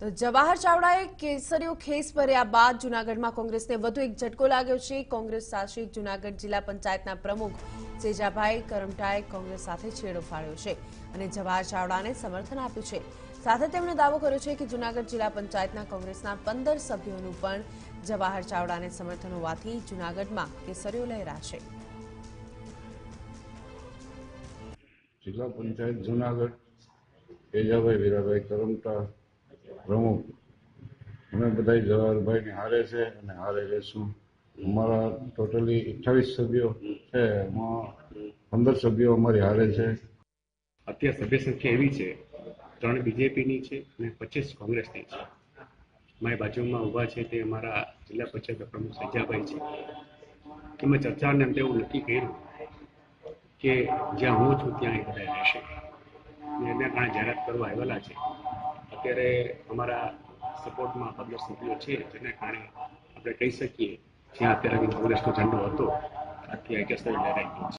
તો જવાહર ચાવડાએ કેસરીઓ ખેસ ભર્યા બાદ જૂનાગઢમાં કોંગ્રેસને વધુ એક ઝટકો લાગ્યો છે। કોંગ્રેસ શાસિત જૂનાગઢ જિલ્લા પંચાયતના પ્રમુખ સેજાભાઈ કરમટાએ કોંગ્રેસ સાથે છેડો ફાડ્યો છે અને જવાહર ચાવડાને સમર્થન આપ્યું છે। સાથે તેમણે દાવો કર્યો છે કે જૂનાગઢ જિલ્લા પંચાયતના કોંગ્રેસના 15 સભ્યોનું પણ જવાહર ચાવડાને સમર્થન હોવાથી જૂનાગઢમાં કેસરીઓ લહેરાશે। જિલ્લા પંચાયત જૂનાગઢ સેજાભાઈ વીરાભાઈ કરમટા प्रमुख हमें बधाई जवाहरभाई ने हारे से हारे लेशू। हमारा टोटली 28 सभ्यों है, 15 सभ्यों हमारी हारे से। અત્યારે સભ્ય સંખ્યા એવી છે 3 બીજેપીની છે અને 25 કોંગ્રેસની છે। મારી બાજુમાં ઊભા છે તે અમારા જિલ્લા પંચાયત પ્રમુખ સેજાભાઈ છે। એમાં ચર્ચાને અંતે એવું નક્કી કર્યું કે જ્યાં હું છું ત્યાં એ બધા રહેશે એના કારણે જાહેરાત કરવા આવેલા છે। અત્યારે અમારા સપોર્ટમાં 15 સભ્યો છે જેને કારણે આપણે કહી શકીએ જ્યાં અત્યારે કોંગ્રેસનો ઝંડો હતો આથી કેસરી લહેરાઈ ગયો છે।